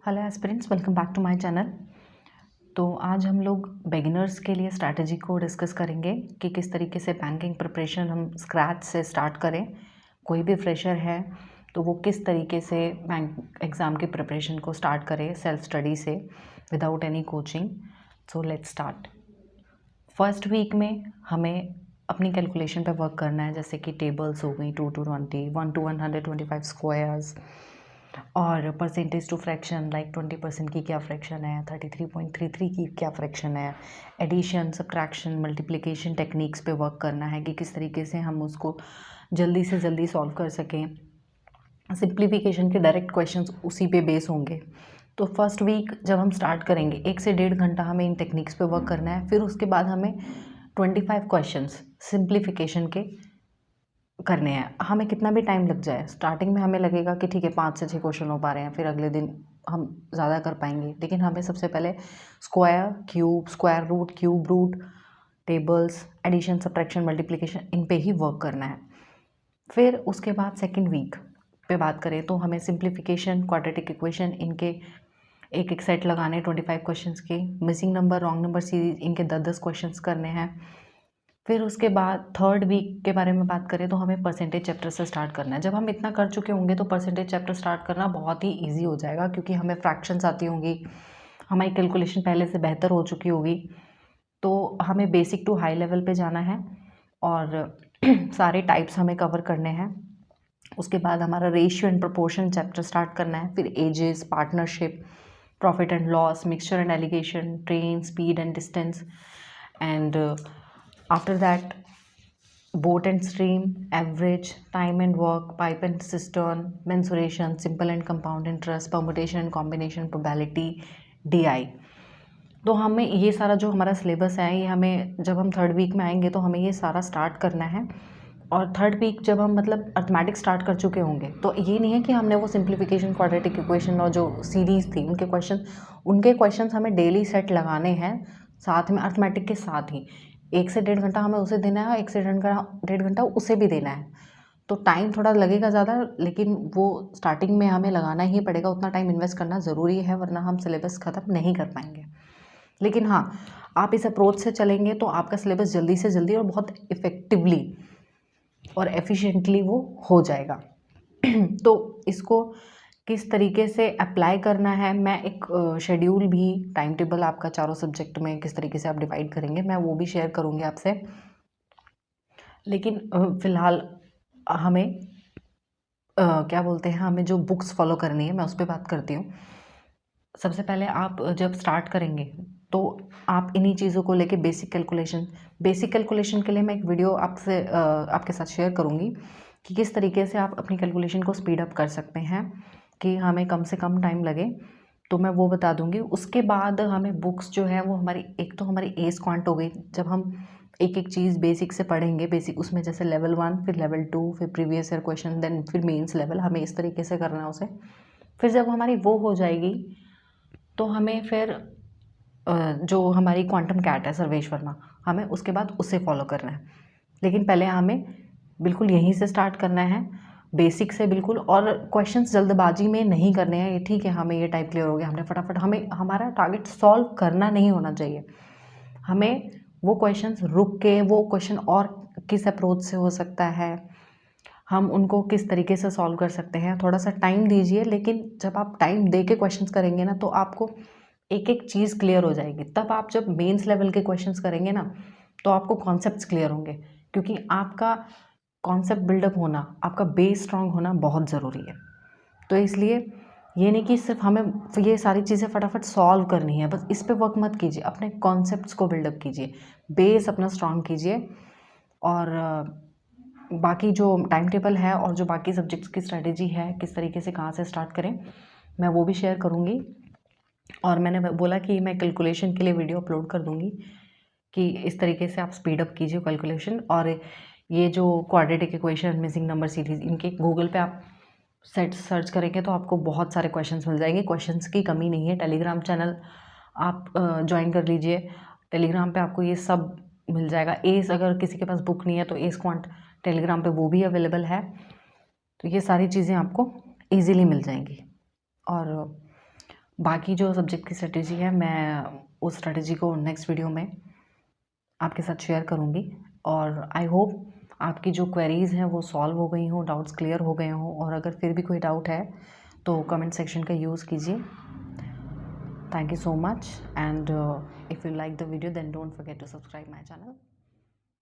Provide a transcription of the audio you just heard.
Hello aspirants, welcome back to my channel. तो आज हम लोग बिगिनर्स के लिए स्ट्रैटेजी को डिस्कस करेंगे कि किस तरीके से बैंकिंग प्रिपरेशन हम स्क्रैच से स्टार्ट करें। कोई भी फ्रेशर है तो वो किस तरीके से बैंक एग्ज़ाम की प्रिपरेशन को स्टार्ट करे सेल्फ स्टडी से without any coaching. So let's start. First week में हमें अपनी कैलकुलेशन पे वर्क करना है, जैसे कि टेबल्स हो गई 2 to 20, 1 to 125 स्क्वायर्स और परसेंटेज टू फ्रैक्शन लाइक 20% की क्या फ्रैक्शन है, 33.33 की क्या फ्रैक्शन है, एडिशन सब्ट्रैक्शन मल्टीप्लिकेशन टेक्निक्स पे वर्क करना है कि किस तरीके से हम उसको जल्दी से जल्दी सॉल्व कर सकें। सिंप्लीफिकेशन के डायरेक्ट क्वेश्चंस उसी पे बेस होंगे। तो फर्स्ट वीक जब हम स्टार्ट करेंगे 1 से 1.5 घंटा हमें इन टेक्निक्स पे वर्क करना है। फिर उसके बाद हमें 25 क्वेश्चंस सिंप्लीफिकेशन के करने हैं। हमें कितना भी टाइम लग जाए, स्टार्टिंग में हमें लगेगा कि ठीक है 5 से 6 क्वेश्चन हो पा रहे हैं, फिर अगले दिन हम ज़्यादा कर पाएंगे, लेकिन हमें सबसे पहले square cube, square root, cube root, tables, addition subtraction multiplication, इन पे ही वर्क करना है। फिर उसके बाद सेकेंड वीक पे बात करें तो हमें सिंप्लीफिकेशन, क्वाड्रेटिक इक्वेशन, इनके एक एक सेट लगाने 25 क्वेश्चंस के, missing number, wrong number series, इनके 10-10 क्वेश्चंस करने हैं। फिर उसके बाद थर्ड वीक के बारे में बात करें तो हमें परसेंटेज चैप्टर से स्टार्ट करना है। जब हम इतना कर चुके होंगे तो परसेंटेज चैप्टर स्टार्ट करना बहुत ही ईजी हो जाएगा, क्योंकि हमें फ्रैक्शंस आती होंगी, हमारी कैलकुलेशन पहले से बेहतर हो चुकी होगी। तो हमें बेसिक टू हाई लेवल पे जाना है और सारे टाइप्स हमें कवर करने हैं। उसके बाद हमारा ratio and proportion chapter start करना है। फिर ages, partnership, profit and loss, mixture and alligation, train, speed and distance, and after that boat and stream, average, time and work, pipe and cistern, mensuration, simple and compound interest, permutation and combination, probability, DI। तो हमें ये सारा जो हमारा syllabus है, ये हमें जब हम थर्ड वीक में आएंगे तो हमें ये सारा स्टार्ट करना है। और थर्ड वीक जब हम मतलब अर्थमेटिक स्टार्ट कर चुके होंगे तो ये नहीं है कि हमने वो सिंप्लीफिकेशन, क्वाड्रेटिक इक्वेशन और जो सीरीज़ थी उनके क्वेश्चन हमें डेली सेट लगाने हैं, साथ में अर्थमेटिक के साथ ही 1 से 1.5 घंटा हमें उसे देना है, 1 से 1.5 घंटा उसे भी देना है। तो टाइम थोड़ा लगेगा ज़्यादा, लेकिन वो स्टार्टिंग में हमें लगाना ही पड़ेगा, उतना टाइम इन्वेस्ट करना ज़रूरी है, वरना हम सिलेबस ख़त्म नहीं कर पाएंगे। लेकिन हाँ, आप इस अप्रोच से चलेंगे तो आपका सिलेबस जल्दी से जल्दी और बहुत इफ़ेक्टिवली और एफिशिएंटली वो हो जाएगा। तो इसको किस तरीके से अप्लाई करना है, मैं एक शेड्यूल भी, टाइम टेबल आपका चारों सब्जेक्ट में किस तरीके से आप डिवाइड करेंगे, मैं वो भी शेयर करूँगी आपसे। लेकिन फ़िलहाल हमें क्या बोलते हैं, हमें जो बुक्स फॉलो करनी है मैं उस पर बात करती हूँ। सबसे पहले आप जब स्टार्ट करेंगे तो आप इन्हीं चीज़ों को लेके बेसिक कैलकुलेशन के लिए मैं एक वीडियो आपके साथ शेयर करूँगी कि किस तरीके से आप अपनी कैलकुलेशन को स्पीड अप कर सकते हैं कि हमें कम से कम टाइम लगे, तो मैं वो बता दूँगी। उसके बाद हमें बुक्स जो है वो हमारी, एक तो हमारी एस क्वांट हो गई, जब हम एक एक चीज़ बेसिक से पढ़ेंगे, बेसिक उसमें जैसे लेवल 1, फिर लेवल 2, फिर प्रीवियस ईयर क्वेश्चन, देन फिर मेंस लेवल, हमें इस तरीके से करना है उसे। फिर जब हमारी वो हो जाएगी तो हमें फिर जो हमारी क्वांटम कैट है सर्वेश वर्मा, हमें उसके बाद उसे फॉलो करना है। लेकिन पहले हमें बिल्कुल यहीं से स्टार्ट करना है, बेसिक से बिल्कुल। और क्वेश्चंस जल्दबाजी में नहीं करने हैं। ये ठीक है, हमें ये टाइप क्लियर हो गया, हमने फटाफट, हमें हमारा टारगेट सॉल्व करना नहीं होना चाहिए। हमें वो क्वेश्चंस रुक के, वो क्वेश्चन और किस अप्रोच से हो सकता है, हम उनको किस तरीके से सॉल्व कर सकते हैं, थोड़ा सा टाइम दीजिए। लेकिन जब आप टाइम दे के क्वेश्चंस करेंगे ना तो आपको एक एक चीज़ क्लियर हो जाएगी। तब आप जब मेंस लेवल के क्वेश्चंस करेंगे ना तो आपको कॉन्सेप्ट्स क्लियर होंगे, क्योंकि आपका कॉन्सेप्ट बिल्डअप होना, आपका बेस स्ट्रांग होना बहुत ज़रूरी है। तो इसलिए ये नहीं कि सिर्फ हमें ये सारी चीज़ें फटाफट सॉल्व करनी है, बस इस पे वर्क मत कीजिए, अपने कॉन्सेप्ट्स को बिल्डअप कीजिए, बेस अपना स्ट्रांग कीजिए। और बाकी जो टाइम टेबल है और जो बाकी सब्जेक्ट्स की स्ट्रेटेजी है, किस तरीके से कहाँ से स्टार्ट करें, मैं वो भी शेयर करूँगी। और मैंने बोला कि मैं कैलकुलेशन के लिए वीडियो अपलोड कर दूँगी कि इस तरीके से आप स्पीड अप कीजिए कैलकुलेशन। और ये जो quadratic equation, missing number series, इनके गूगल पे आप सेट सर्च करेंगे तो आपको बहुत सारे क्वेश्चंस मिल जाएंगे। क्वेश्चंस की कमी नहीं है। टेलीग्राम चैनल आप ज्वाइन कर लीजिए, टेलीग्राम पे आपको ये सब मिल जाएगा। एस, अगर किसी के पास बुक नहीं है तो एस क्वांट टेलीग्राम पे वो भी अवेलेबल है। तो ये सारी चीज़ें आपको ईज़िली मिल जाएंगी। और बाकी जो सब्जेक्ट की स्ट्रेटेजी है, मैं उस स्ट्रेटेजी को नेक्स्ट वीडियो में आपके साथ शेयर करूँगी। और आई होप आपकी जो क्वेरीज़ हैं वो सॉल्व हो गई हों, डाउट्स क्लियर हो गए हों, और अगर फिर भी कोई डाउट है तो कमेंट सेक्शन का यूज़ कीजिए। Thank you so much, and if you like the video, then don't forget to subscribe my channel.